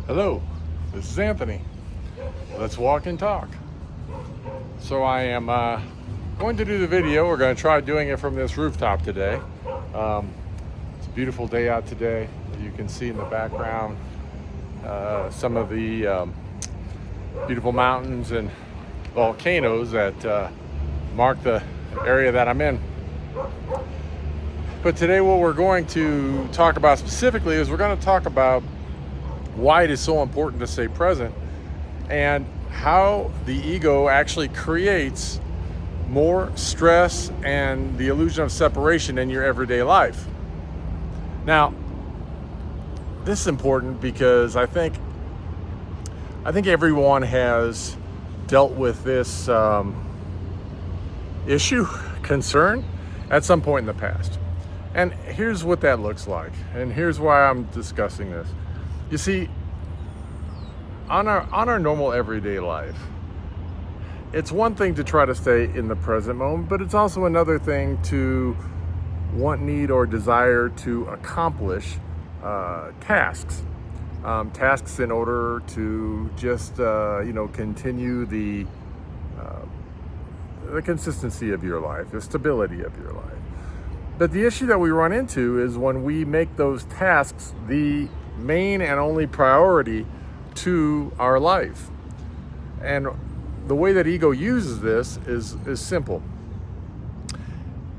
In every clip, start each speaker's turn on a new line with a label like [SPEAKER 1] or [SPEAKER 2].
[SPEAKER 1] Hello, this is Anthony. Let's walk and talk. So I am going to do the video. We're going to try doing it from this rooftop today. It's a beautiful day out today. You can see in the background some of the beautiful mountains and volcanoes that mark the area that I'm in. But today what we're going to talk about specifically is we're going to talk about why it is so important to stay present and how the ego actually creates more stress and the illusion of separation in your everyday life. Now, this is important because I think everyone has dealt with this issue, concern, at some point in the past. And here's what that looks like, and here's why I'm discussing this. You see, on our normal everyday life, it's one thing to try to stay in the present moment, but it's also another thing to want, need, or desire to accomplish tasks. Tasks in order to just continue the consistency of your life, the stability of your life. But the issue that we run into is when we make those tasks the main and only priority to our life. And the way that ego uses this is simple.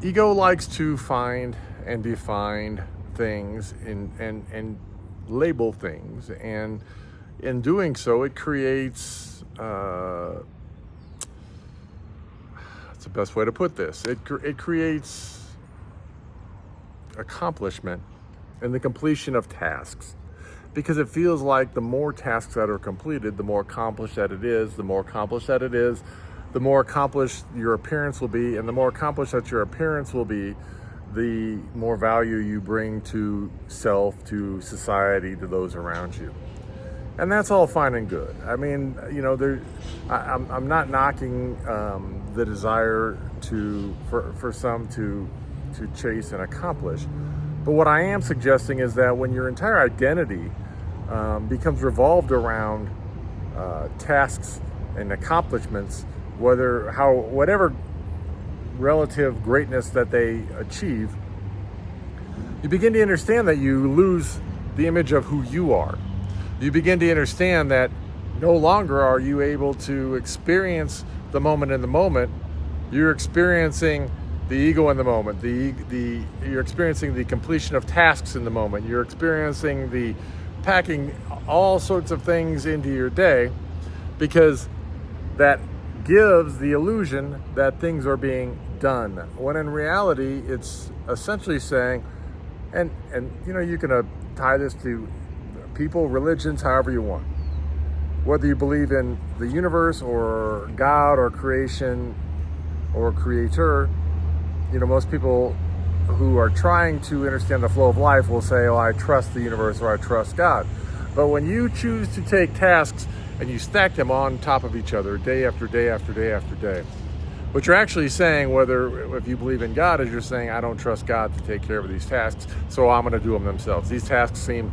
[SPEAKER 1] Ego likes to find and define things and label things, and in doing so it creates that's the best way to put this. It creates accomplishment and the completion of tasks, because it feels like the more tasks that are completed, the more accomplished that it is. The more accomplished that it is, the more accomplished your appearance will be, and the more accomplished that your appearance will be, the more value you bring to self, to society, to those around you. And that's all fine and good. I mean, I'm not knocking the desire for some to chase and accomplish. But what I am suggesting is that when your entire identity becomes revolved around tasks and accomplishments, whatever relative greatness that they achieve, you begin to understand that you lose the image of who you are. You begin to understand that no longer are you able to experience the moment in the moment. You're experiencing the ego in the moment. You're experiencing the completion of tasks in the moment. You're experiencing the packing all sorts of things into your day, because that gives the illusion that things are being done, when in reality it's essentially saying, and you can tie this to people, religions, however you want, whether you believe in the universe or God or creation or creator. Most people who are trying to understand the flow of life will say, oh, I trust the universe or I trust God. But when you choose to take tasks and you stack them on top of each other day after day after day after day, what you're actually saying, if you believe in God, is you're saying, I don't trust God to take care of these tasks, so I'm going to do them themselves. These tasks seem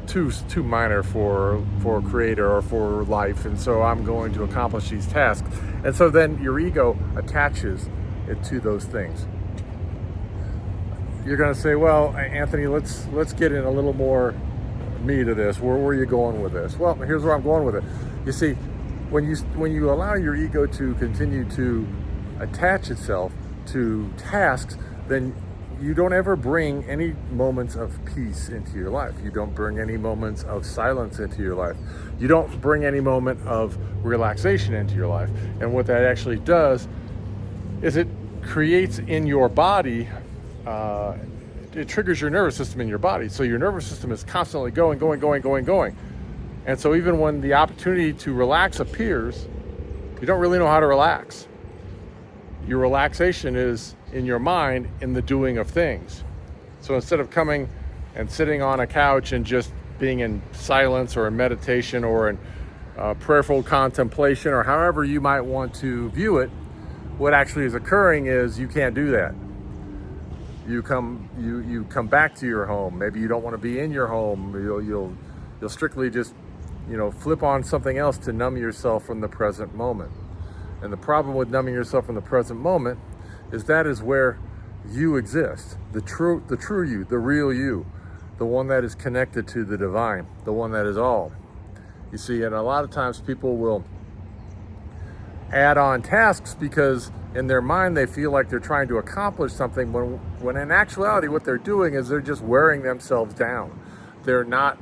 [SPEAKER 1] too minor for a creator or for life, and so I'm going to accomplish these tasks. And so then your ego attaches it to those things. You're going to say, well, Anthony, let's get in a little more meat of this. Where are you going with this? Well, here's where I'm going with it. You see, when you allow your ego to continue to attach itself to tasks, then you don't ever bring any moments of peace into your life. You don't bring any moments of silence into your life. You don't bring any moment of relaxation into your life. And what that actually does is it creates in your body, it triggers your nervous system in your body. So your nervous system is constantly going. And so even when the opportunity to relax appears, you don't really know how to relax. Your relaxation is in your mind, in the doing of things. So instead of coming and sitting on a couch and just being in silence or in meditation or in prayerful contemplation, or however you might want to view it, what actually is occurring is you can't do that. You come back to your home. Maybe you don't want to be in your home. You'll strictly just flip on something else to numb yourself from the present moment. And the problem with numbing yourself from the present moment is that is where you exist, the true you, the real you, the one that is connected to the divine, the one that is all. You see, and a lot of times people will add on tasks because in their mind they feel like they're trying to accomplish something when in actuality what they're doing is they're just wearing themselves down. They're not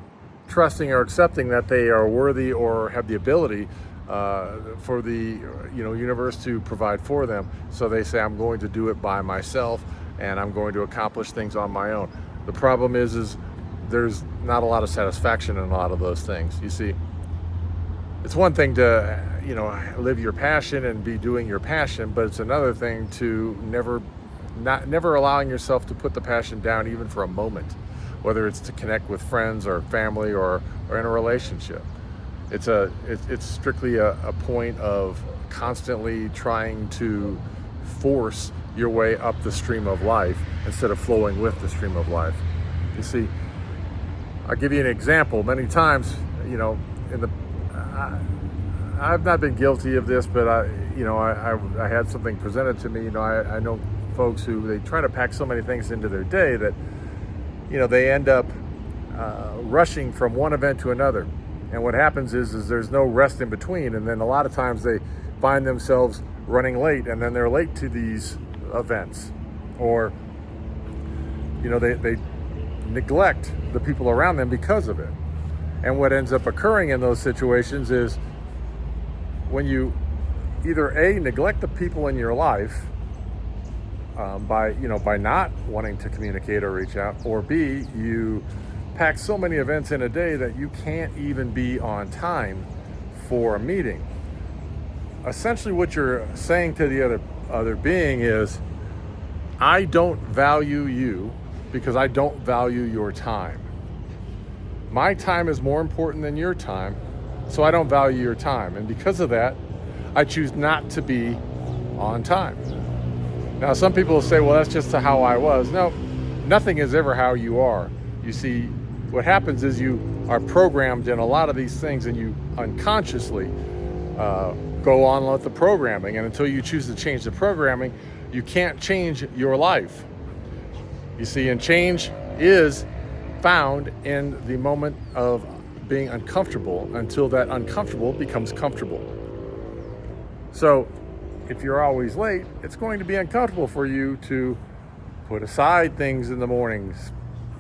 [SPEAKER 1] trusting or accepting that they are worthy or have the ability for the universe to provide for them. So they say, I'm going to do it by myself and I'm going to accomplish things on my own. The problem is there's not a lot of satisfaction in a lot of those things. You see, it's one thing to live your passion and be doing your passion, but it's another thing to never allowing yourself to put the passion down even for a moment, whether it's to connect with friends or family or in a relationship. It's strictly a point of constantly trying to force your way up the stream of life instead of flowing with the stream of life. You see, I'll give you an example. Many times, I've not been guilty of this, but I had something presented to me. I know folks who they try to pack so many things into their day that they end up rushing from one event to another. And what happens is there's no rest in between. And then a lot of times they find themselves running late, and then they're late to these events. Or, they neglect the people around them because of it. And what ends up occurring in those situations is when you either A, neglect the people in your life by not wanting to communicate or reach out, or B, you pack so many events in a day that you can't even be on time for a meeting. Essentially what you're saying to the other being is, I don't value you because I don't value your time. My time is more important than your time, so I don't value your time. And because of that, I choose not to be on time. Now, some people will say, well, that's just how I was. No, nothing is ever how you are. You see, what happens is you are programmed in a lot of these things, and you unconsciously go on with the programming. And until you choose to change the programming, you can't change your life. You see, and change is found in the moment of being uncomfortable until that uncomfortable becomes comfortable. So if you're always late, it's going to be uncomfortable for you to put aside things in the mornings,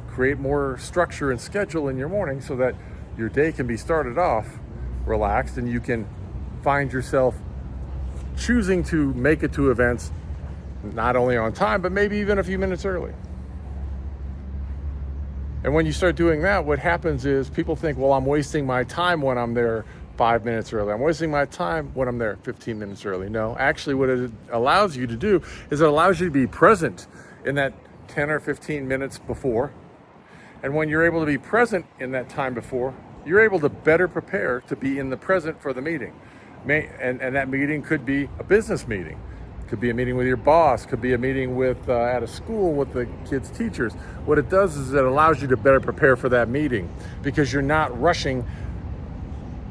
[SPEAKER 1] create more structure and schedule in your morning so that your day can be started off relaxed and you can find yourself choosing to make it to events not only on time, but maybe even a few minutes early. And when you start doing that, what happens is people think, well, I'm wasting my time when I'm there 5 minutes early. I'm wasting my time when I'm there 15 minutes early. No, actually what it allows you to do is it allows you to be present in that 10 or 15 minutes before. And when you're able to be present in that time before, you're able to better prepare to be in the present for the meeting. And that meeting could be a business meeting. Could be a meeting with your boss, could be a meeting with at a school with the kids' teachers. What it does is it allows you to better prepare for that meeting because you're not rushing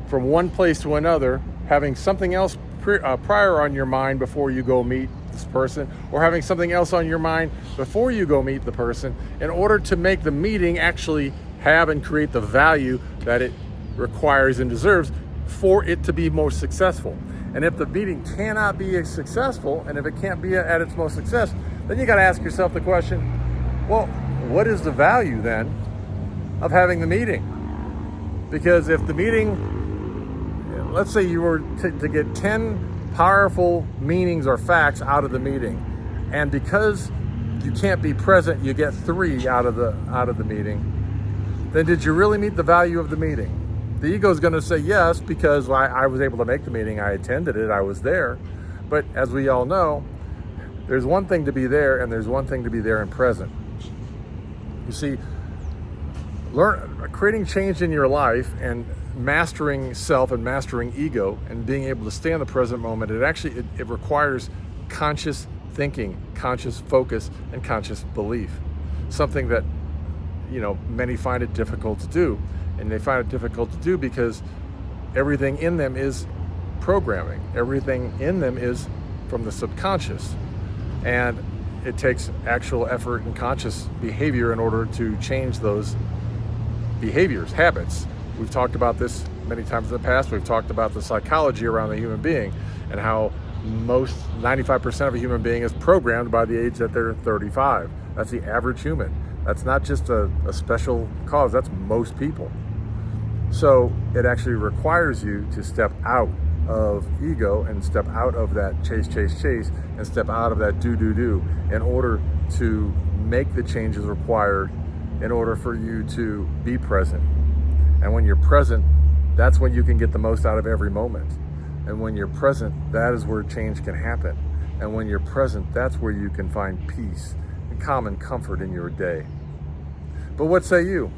[SPEAKER 1] from one place to another, having something else prior on your mind before you go meet this person, or having something else on your mind before you go meet the person, in order to make the meeting actually have and create the value that it requires and deserves for it to be most successful. And if the meeting cannot be as successful, and if it can't be at its most success, then you got to ask yourself the question, well, what is the value then of having the meeting? Because if the meeting, let's say you were to get 10 powerful meanings or facts out of the meeting, and because you can't be present, you get 3 out of the meeting, then did you really meet the value of the meeting? The ego is going to say yes, because I was able to make the meeting, I attended it, I was there. But as we all know, there's one thing to be there and there's one thing to be there and present. You see, creating change in your life and mastering self and mastering ego and being able to stay in the present moment, it requires conscious thinking, conscious focus, and conscious belief. Something that, many find it difficult to do. And they find it difficult to do because everything in them is programming. Everything in them is from the subconscious. And it takes actual effort and conscious behavior in order to change those behaviors, habits. We've talked about this many times in the past. We've talked about the psychology around the human being and how 95% of a human being is programmed by the age that they're 35. That's the average human. That's not just a special cause, that's most people. So it actually requires you to step out of ego and step out of that chase and step out of that do in order to make the changes required in order for you to be present. And when you're present, that's when you can get the most out of every moment. And when you're present, that is where change can happen. And when you're present, that's where you can find peace and calm and comfort in your day. But what say you?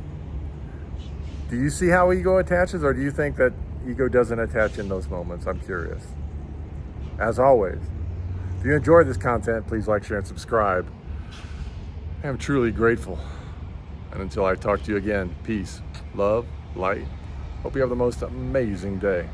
[SPEAKER 1] Do you see how ego attaches, or do you think that ego doesn't attach in those moments? I'm curious. As always, if you enjoyed this content, please like, share, and subscribe. I am truly grateful. And until I talk to you again, peace, love, light. Hope you have the most amazing day.